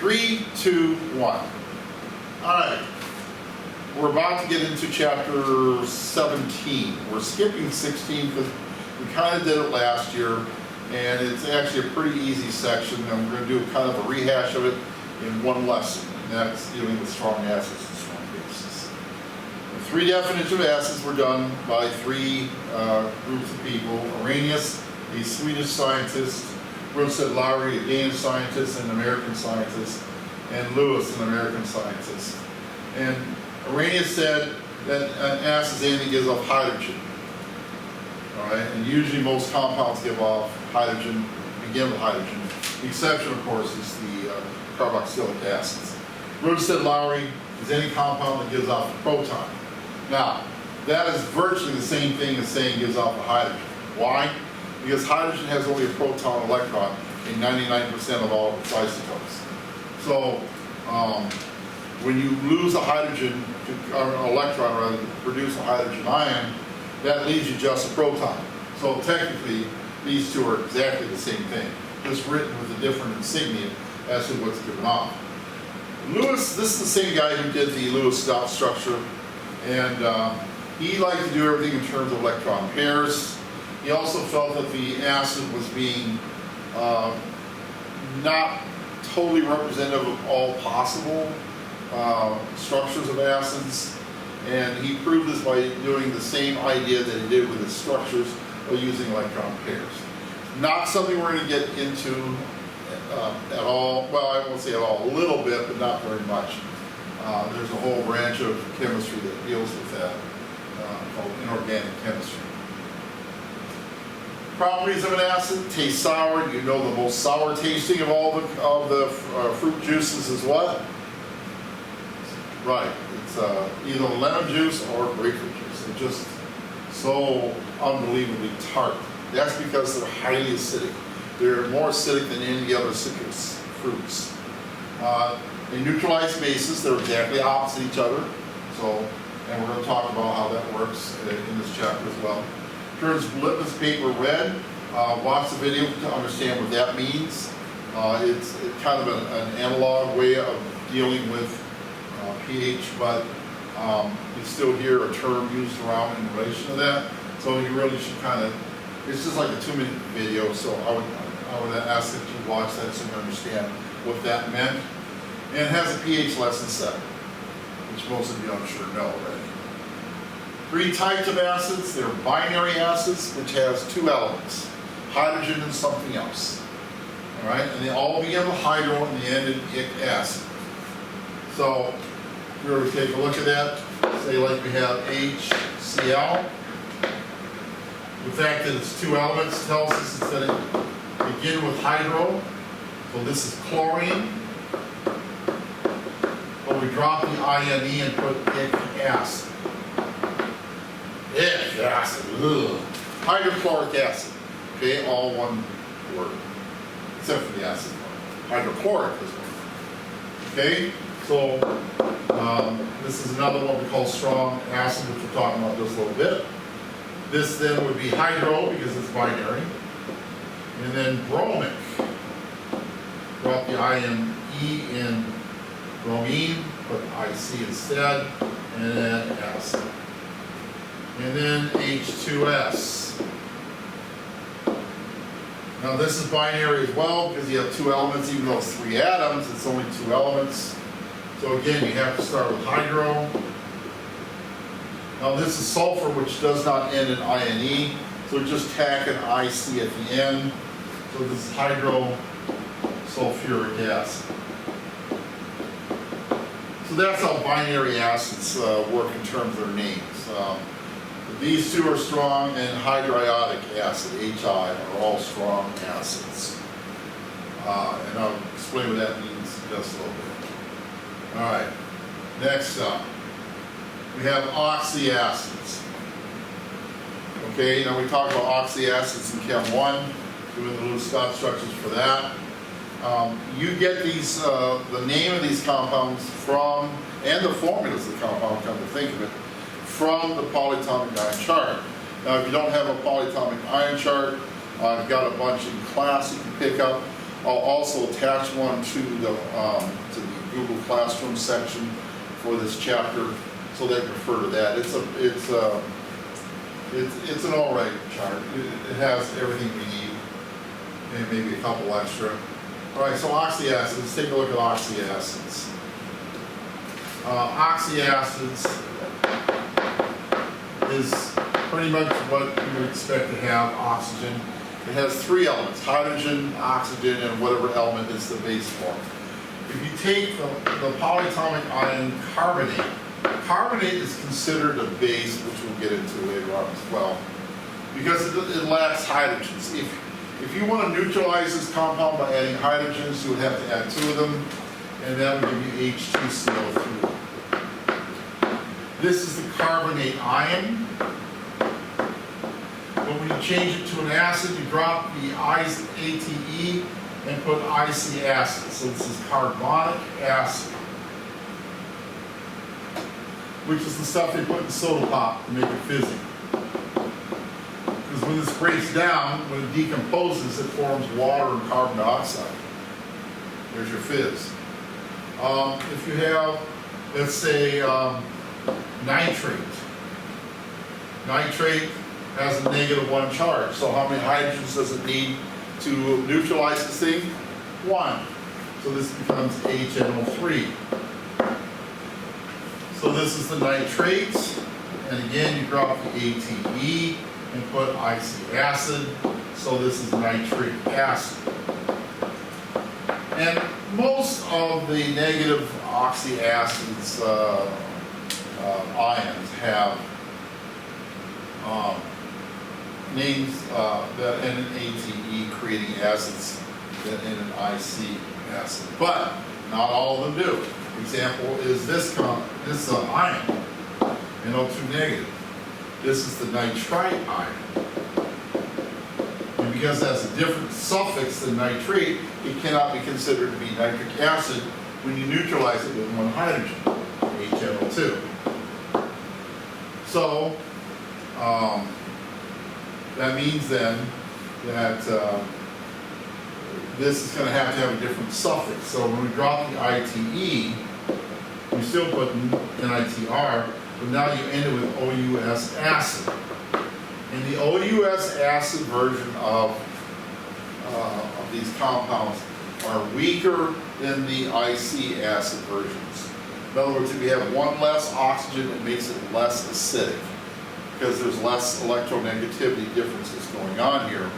3, 2, 1. Alright, we're about to get into chapter 17. We're skipping 16 because we kind of did it last year, and it's actually a pretty easy section, and we're going to do kind of a rehash of it in one lesson, and that's dealing with strong acids and strong bases. The 3 definitions of acids were done by 3 groups of people: Arrhenius, a Swedish scientist; Untitled Lowry, a Danish scientist and American scientist; and Lewis, an American scientist. And Arrhenius said that an acid is anything that gives off hydrogen. Alright, and usually most compounds give off hydrogen, begin with hydrogen. The exception, of course, is the carboxylic acids. Untitled Lowry is any compound that gives off a proton. Now, that is virtually the same thing as saying gives off a hydrogen. Why? Because hydrogen has only a proton electron in 99% of all of its isotopes. So, when you lose a hydrogen, or an electron rather, to produce a hydrogen ion, that leaves you just a proton. So technically, these two are exactly the same thing, just written with a different insignia as to what's given off. Lewis, this is the same guy who did the Lewis dot structure, and he liked to do everything in terms of electron pairs. He also felt that the acid was being not totally representative of all possible structures of acids, and he proved this by doing the same idea that he did with his structures by using electron pairs. Not something we're going to get into at all. Well, I won't say at all, a little bit, but not very much. There's a whole branch of chemistry that deals with that called inorganic chemistry. Properties of an acid: taste sour. You know the most sour tasting of all the fruit juices is what? Right, it's either lemon juice or grapefruit juice. They're just so unbelievably tart. That's because they're highly acidic. They're more acidic than any other citrus fruits. They neutralize bases. They're exactly opposite each other. So, and we're going to talk about how that works in this chapter as well. Turns litmus paper red. Watch the video to understand what that means. It's kind of an analog way of dealing with pH, but you still hear a term used around in relation to that. So you really should kind of, it's just like a 2-minute video, so I would ask that you watch that so you understand what that meant. And it has a pH less than 7, which most of you I'm sure know already. 3 types of acids. They're binary acids, which has 2 elements, hydrogen and something else. All right, and they all begin with hydro and they end in ic acid. So, if we were to take a look at that, say like we have HCl. The fact that it's 2 elements tells us that it begin with hydro. So this is chlorine. But we drop the INE and put ic acid. Ic acid. Ugh. Hydrochloric acid. Okay, all one word. Except for the acid part. Hydrochloric is one. Okay, so this is another one we call strong acid, which we're talking about just a little bit. This then would be hydro because it's binary. And then bromic. Drop the INE in bromine, put IC instead, and then acid. And then H2S. Now this is binary as well because you have 2 elements, even though it's 3 atoms, it's only 2 elements. So again, you have to start with hydro. Now this is sulfur, which does not end in INE, so just tack an IC at the end. So this is hydrosulfuric acid. So that's how binary acids work in terms of their names. These 2 are strong, and hydriodic acid, HI, are all strong acids. And I'll explain what that means in just a little bit. All right, next up, we have oxyacids. Okay, now we talked about oxyacids in Chem 1, doing the Lewis dot structures for that. You get these, the name of these compounds from, and the formulas of the compound, come to think of it, from the polyatomic ion chart. Now, if you don't have a polyatomic ion chart, I've got a bunch in class you can pick up. I'll also attach one to the Google Classroom section for this chapter, so they can refer to that. It's an all right chart. It has everything we need, and maybe a couple extra. All right, so oxyacids. Let's take a look at oxyacids. Oxyacids is pretty much what you would expect to have oxygen. It has three elements: hydrogen, oxygen, and whatever element is the base form. If you take the polyatomic ion carbonate, carbonate is considered a base, which we'll get into later on as well, because it lacks hydrogens. If you want to neutralize this compound by adding hydrogens, you would have to add two of them, and that would give you H2CO3. This is the carbonate ion. But when you change it to an acid, you drop the ATE and put IC acid. So this is carbonic acid, which is the stuff they put in soda pop to make it fizzy. Because when this breaks down, when it decomposes, it forms water and carbon dioxide. There's your fizz. If you have, let's say, nitrate. Nitrate has a -1 charge. So how many hydrogens does it need to neutralize this thing? 1. So this becomes HNO3. So this is the nitrates, and again you drop the ATE and put IC acid. So this is nitric acid. And most of the negative oxyacids ions have names that end in ATE, creating acids that end in IC acid. But not all of them do. Example is this ion, NO2 negative. This is the nitrite ion. And because it has a different suffix than nitrate, it cannot be considered to be nitric acid when you neutralize it with one hydrogen, HNO2. So, that means then that this is going to have a different suffix. So when we drop the ITE, we still put NITR, but now you end it with OUS acid. And the OUS acid version of these compounds are weaker than the IC acid versions. In other words, if we have one less oxygen, it makes it less acidic, because there's less electronegativity differences going on here,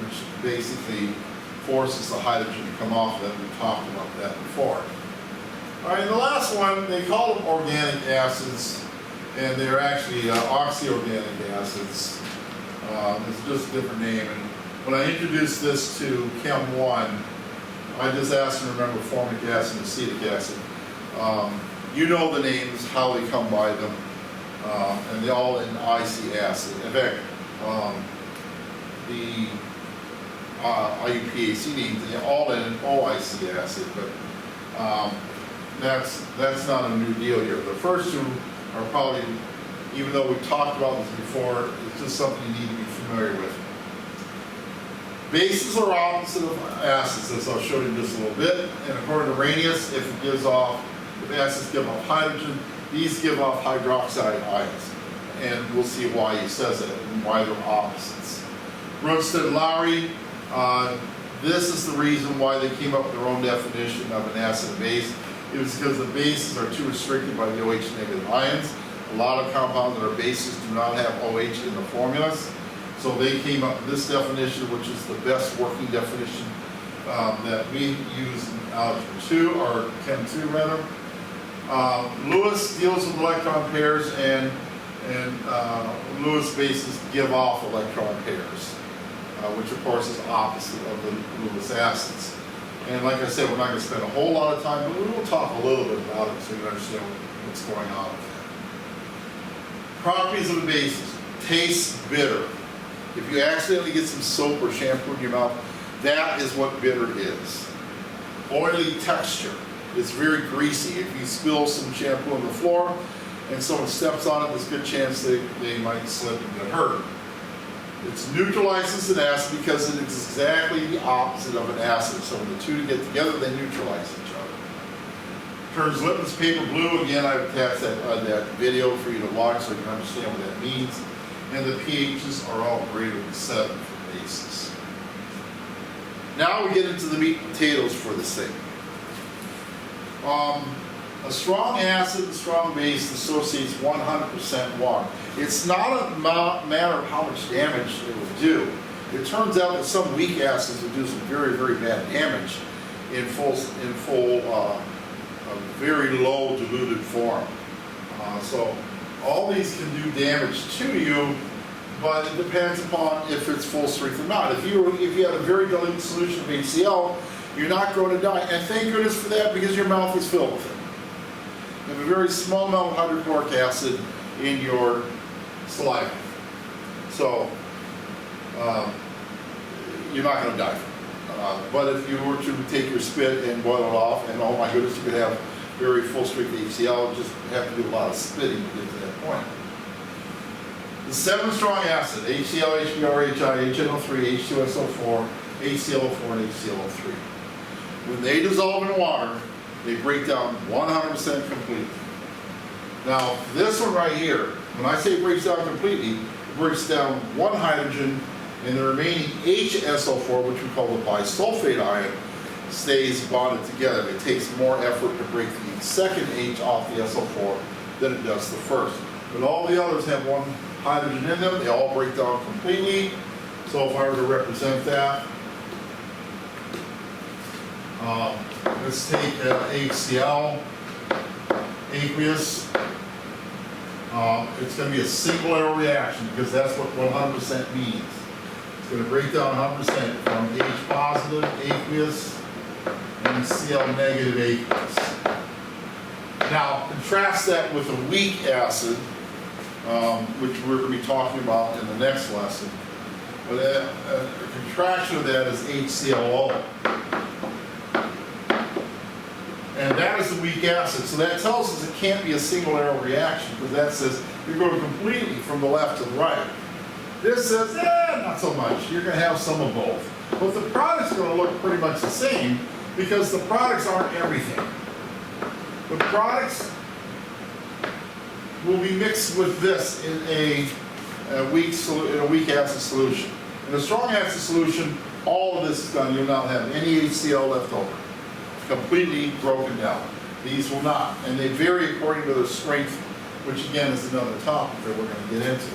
which basically forces the hydrogen to come off of it. We talked about that before. All right, and the last one, they call them organic acids, and they're actually oxyorganic acids. It's just a different name. And when I introduced this to Chem 1, I just asked them to remember formic acid and acetic acid. You know the names, how they come by them. And they all in IC acid. In fact, the IUPAC names, they all in OIC acid, but that's not a new deal here. The first two are probably, even though we've talked about this before, it's just something you need to be familiar with. Bases are opposite of acids, as I'll show you in just a little bit. And according to Arrhenius, if acids give off hydrogen, these give off hydroxide ions. And we'll see why he says it and why they're opposites. Brunstad and Lowry, this is the reason why they came up with their own definition of an acid and base. It was because the bases are too restricted by the OH negative ions. A lot of compounds that are bases do not have OH in the formulas. So they came up with this definition, which is the best working definition that we use in Algebra 2, or Chem 2 rather. Lewis deals with electron pairs, and Lewis bases give off electron pairs, which of course is opposite of the Lewis acids. And like I said, we're not going to spend a whole lot of time, but we will talk a little bit about it so you understand what's going on with that. Properties of the bases. Tastes bitter. If you accidentally get some soap or shampoo in your mouth, that is what bitter is. Oily texture. It's very greasy. If you spill some shampoo on the floor and someone steps on it, there's a good chance they might slip and get hurt. It's neutralizes an acid because it is exactly the opposite of an acid. So when the two get together, they neutralize each other. Turns litmus paper blue. Again, I've attached that video for you to watch so you can understand what that means. And the pHs are all greater than 7 for bases. Now we get into the meat and potatoes for this thing. A strong acid and strong base associates 100% water. It's not a matter of how much damage it will do. It turns out that some weak acids will do some very, very bad damage in very low diluted form. So all these can do damage to you, but it depends upon if it's full strength or not. If you had a very dilute solution of HCl, you're not going to die. And thank goodness for that, because your mouth is filled with it. You have a very small amount of hydrochloric acid in your saliva. So you're not going to die from it. But if you were to take your spit and boil it off, and oh my goodness, you could have very full strength HCl, just have to do a lot of spitting to get to that point. The 7 strong acid, HCl, HBr, HI, HNO3, H2SO4, HClO4, and HClO3. When they dissolve in water, they break down 100% completely. Now, this one right here, when I say it breaks down completely, it breaks down one hydrogen, and the remaining HSO4, which we call the bisulfate ion, stays bonded together. It takes more effort to break the second H off the SO4 than it does the first. But all the others have one hydrogen in them. They all break down completely. So if I were to represent that, let's take HCl, aqueous. It's going to be a single arrow reaction because that's what 100% means. It's going to break down 100% from H positive aqueous and Cl negative aqueous. Now contrast that with a weak acid, which we're going to be talking about in the next lesson. But a contraction of that is HClO. And that is the weak acid. So that tells us it can't be a single arrow reaction, because that says you're going completely from the left to the right. This says, not so much. You're going to have some of both. But the product's going to look pretty much the same, because the products aren't everything. The products will be mixed with this in a weak acid solution. In a strong acid solution, all of this is done. You'll not have any HCl left over. Completely broken down. These will not. And they vary according to their strength, which again is another topic that we're going to get into.